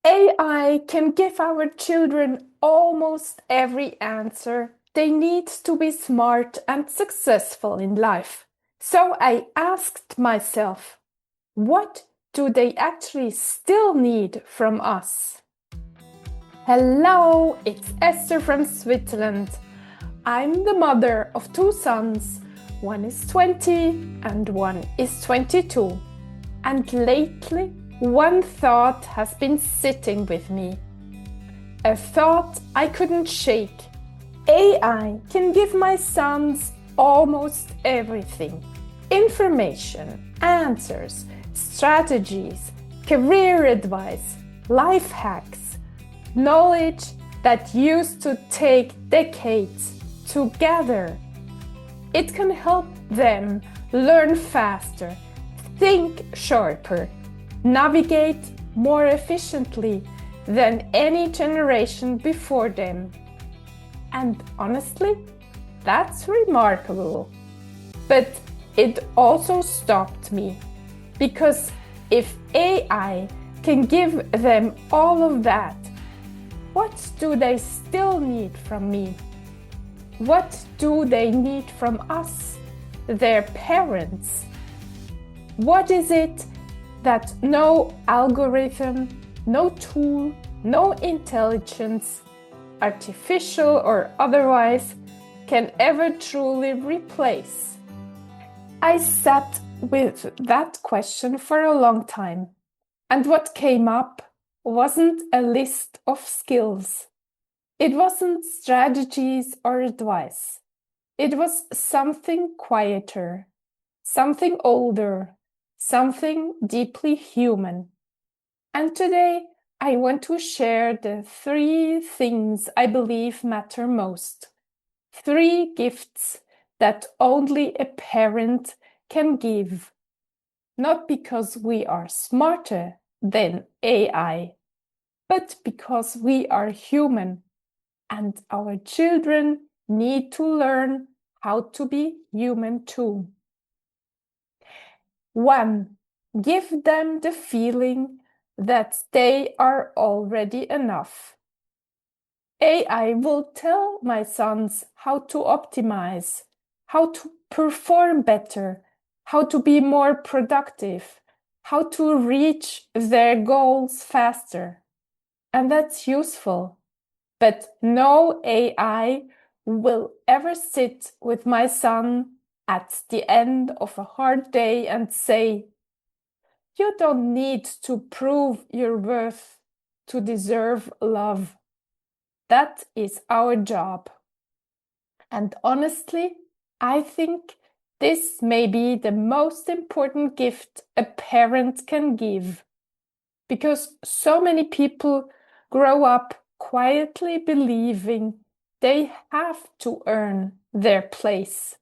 AI can give our children almost every answer they need to be smart and successful in life. So I asked myself, what do they actually still need from us? Hello, it's Esther from Switzerland. I'm the mother of two sons. One is 20 and one is 22. And lately, one thought has been sitting with me. A thought I couldn't shake. AI can give my sons almost everything. Information, answers, strategies, career advice, life hacks, knowledge that used to take decades to gather. It can help them learn faster, think sharper, navigate more efficiently than any generation before them. And honestly, that's remarkable. But it also stopped me, because if AI can give them all of that, what do they still need from me? What do they need from us, their parents? What is it that no algorithm, no tool, no intelligence, artificial or otherwise, can ever truly replace? I sat with that question for a long time, and what came up wasn't a list of skills. It wasn't strategies or advice. It was something quieter, something older, something deeply human. And today I want to share the 3 things I believe matter most. 3 gifts that only a parent can give. Not because we are smarter than AI, but because we are human and our children need to learn how to be human too. 1. Give them the feeling that they are already enough. AI will tell my sons how to optimize, how to perform better, how to be more productive, how to reach their goals faster. And that's useful. But no AI will ever sit with my son at the end of a hard day and say, "You don't need to prove your worth to deserve love. That is our job." And honestly, I think this may be the most important gift a parent can give, because so many people grow up quietly believing they have to earn their place.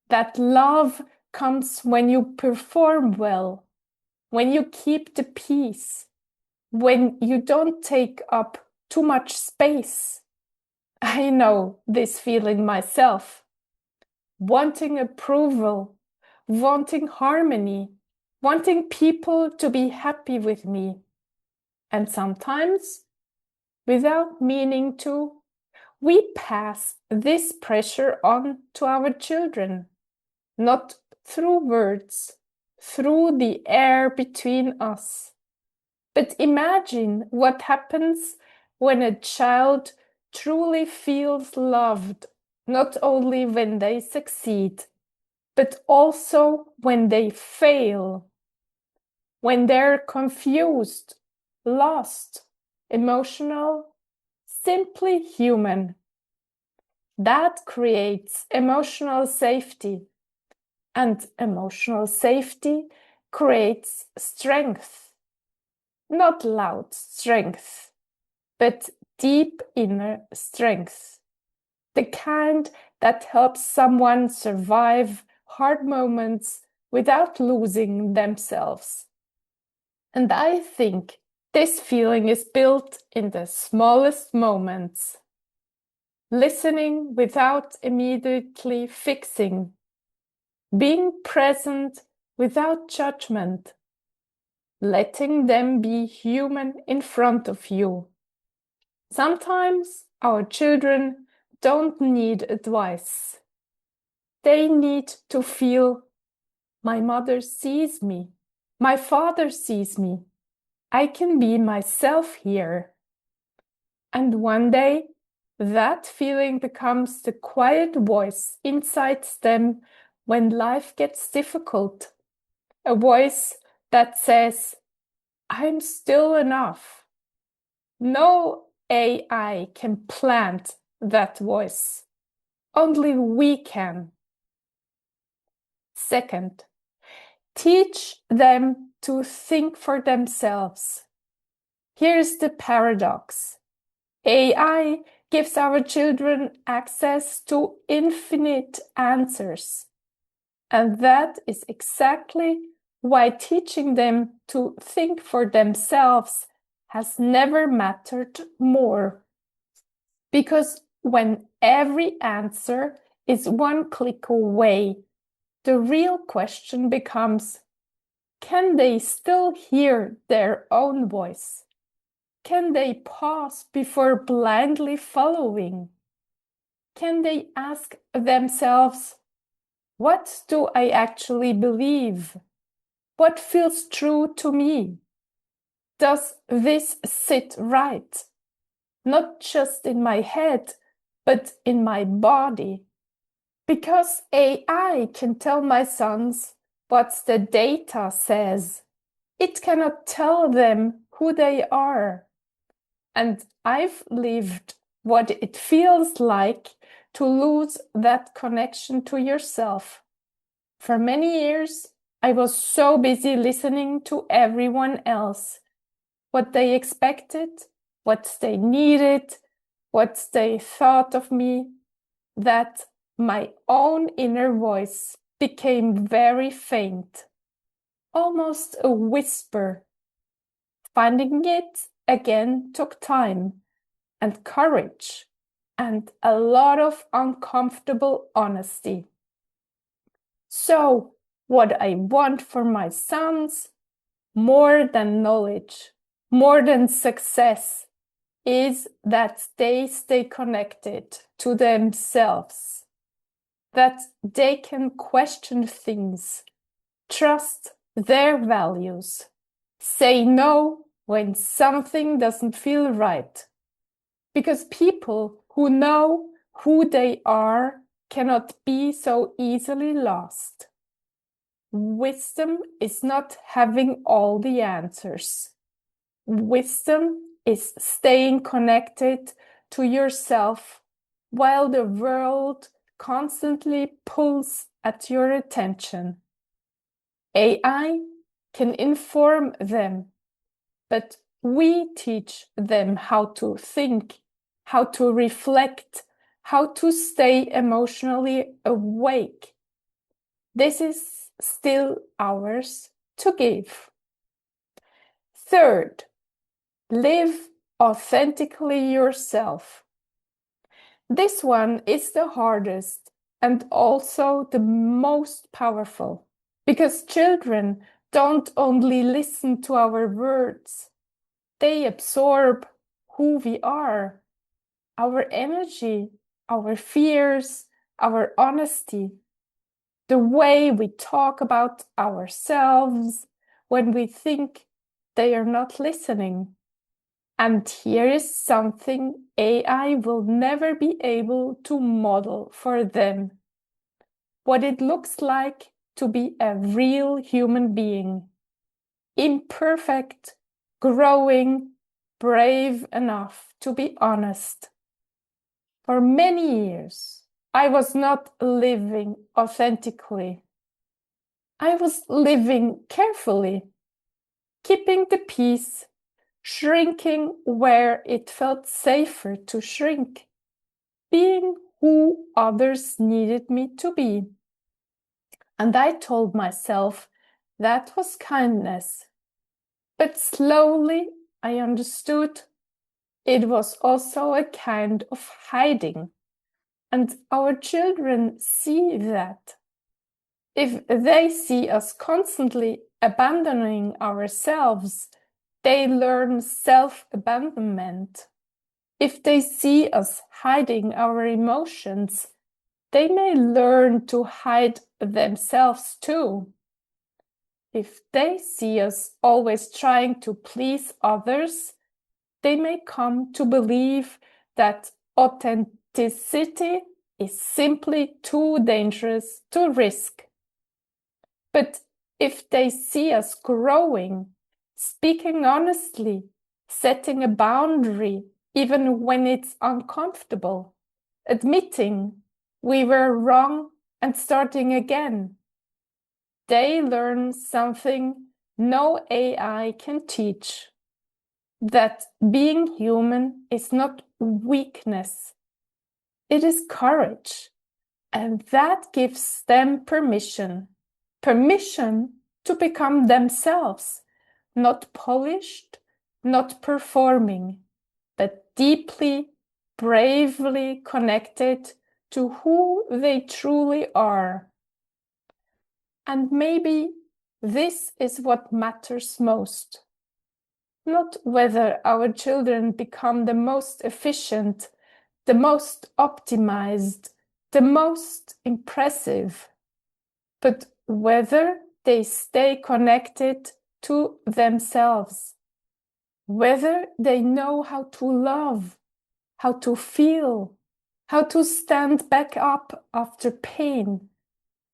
That love comes when you perform well, when you keep the peace, when you don't take up too much space. I know this feeling myself. Wanting approval, wanting harmony, wanting people to be happy with me. And sometimes, without meaning to, we pass this pressure on to our children, not through words, through the air between us. But imagine what happens when a child truly feels loved, not only when they succeed, but also when they fail, when they're confused, lost, emotional, simply human. That creates emotional safety, and emotional safety creates strength. Not loud strength, but deep inner strength. The kind that helps someone survive hard moments without losing themselves. And I think this feeling is built in the smallest moments. Listening without immediately fixing. Being present without judgment. letting them be human in front of you. Sometimes our children don't need advice. They need to feel, my mother sees me, my father sees me, I can be myself here. And one day, that feeling becomes the quiet voice inside them when life gets difficult. A voice that says, I'm still enough. No AI can plant that voice. Only we can. Second, teach them to think for themselves. Here's the paradox. AI gives our children access to infinite answers. And that is exactly why teaching them to think for themselves has never mattered more. Because when every answer is one click away, the real question becomes, can they still hear their own voice? Can they pause before blindly following? Can they ask themselves, what do I actually believe? What feels true to me? Does this sit right? Not just in my head, but in my body. Because AI can tell my sons what the data says. It cannot tell them who they are. And I've lived what it feels like to lose that connection to yourself. For many years, I was so busy listening to everyone else, what they expected, what they needed, what they thought of me, that my own inner voice became very faint, almost a whisper. Finding it again took time and courage and a lot of uncomfortable honesty. So, what I want for my sons, more than knowledge, more than success, is that they stay connected to themselves, that they can question things, trust their values, say no when something doesn't feel right. Because people who know who they are cannot be so easily lost. Wisdom is not having all the answers. Wisdom is staying connected to yourself while the world constantly pulls at your attention. AI can inform them, but we teach them how to think, how to reflect, how to stay emotionally awake. This is still ours to give. Third, live authentically yourself. This one is the hardest and also the most powerful, because children don't only listen to our words, they absorb who we are, our energy, our fears, our honesty, the way we talk about ourselves when we think they are not listening. And here is something AI will never be able to model for them. What it looks like to be a real human being. Imperfect, growing, brave enough to be honest. For many years, I was not living authentically. I was living carefully, keeping the peace, shrinking where it felt safer to shrink, being who others needed me to be. And I told myself that was kindness. But slowly I understood it was also a kind of hiding. And our children see that. If they see us constantly abandoning ourselves, they learn self-abandonment. If they see us hiding our emotions, they may learn to hide themselves too. If they see us always trying to please others, they may come to believe that authenticity is simply too dangerous to risk. But if they see us growing, speaking honestly, setting a boundary, even when it's uncomfortable, admitting we were wrong and starting again, they learn something no AI can teach. That being human is not weakness, it is courage. And that gives them permission to become themselves, not polished, not performing, but deeply, bravely connected to who they truly are. And maybe this is what matters most. Not whether our children become the most efficient, the most optimized, the most impressive, but whether they stay connected to themselves, whether they know how to love, how to feel, how to stand back up after pain,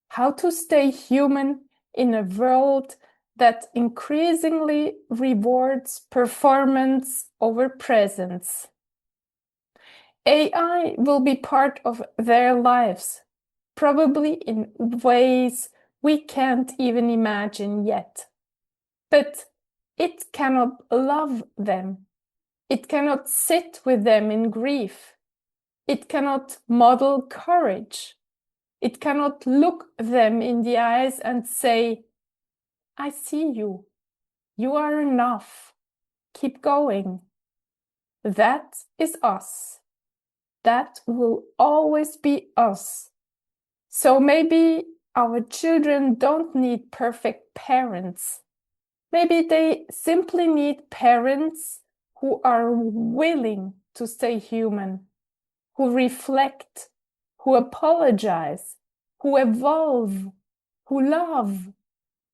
how to stay human in a world that increasingly rewards performance over presence. AI will be part of their lives, probably in ways we can't even imagine yet. But it cannot love them. It cannot sit with them in grief. It cannot model courage. It cannot look them in the eyes and say, I see you. You are enough. Keep going. That is us. That will always be us. So maybe our children don't need perfect parents. Maybe they simply need parents who are willing to stay human, who reflect, who apologize, who evolve, who love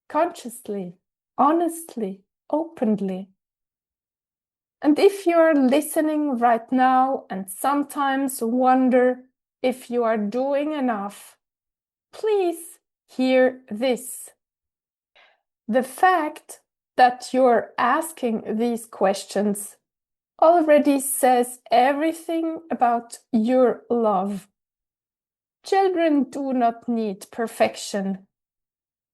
consciously, honestly, openly. And if you are listening right now and sometimes wonder if you are doing enough, please hear this. The fact that you're asking these questions already says everything about your love. Children do not need perfection.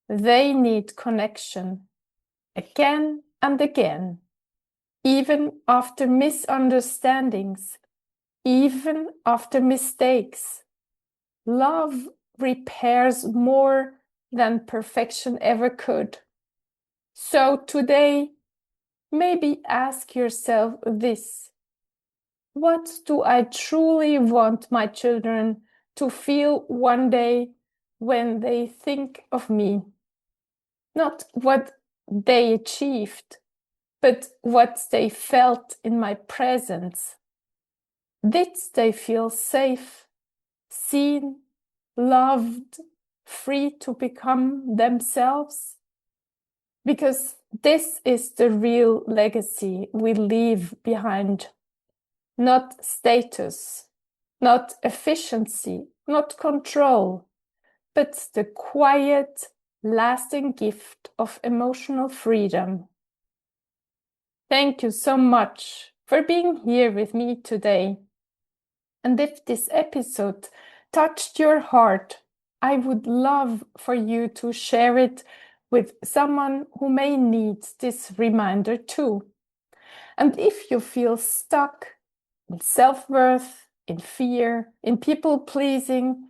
They need connection, again and again, even after misunderstandings, even after mistakes. Love repairs more than perfection ever could. So today, maybe ask yourself this: what do I truly want my children to feel one day when they think of me? Not what they achieved, but what they felt in my presence. Did they feel safe, seen, loved, free to become themselves? Because this is the real legacy we leave behind. Not status, not efficiency, not control, but the quiet, lasting gift of emotional freedom. Thank you so much for being here with me today. And if this episode touched your heart, I would love for you to share it with someone who may need this reminder too. And if you feel stuck in self-worth, in fear, in people-pleasing,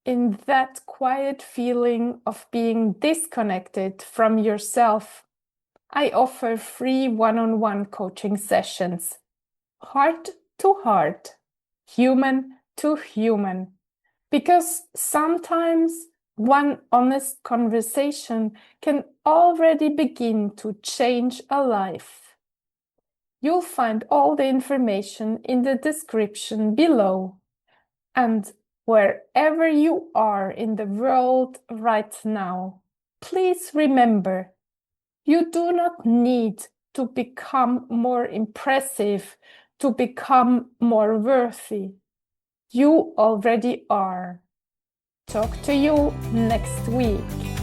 in that quiet feeling of being disconnected from yourself, I offer free one-on-one coaching sessions, heart to heart, human to human, because sometimes One honest conversation can already begin to change a life. You'll find all the information in the description below. And wherever you are in the world right now, please remember, you do not need to become more impressive, to become more worthy. You already are. Talk to you next week.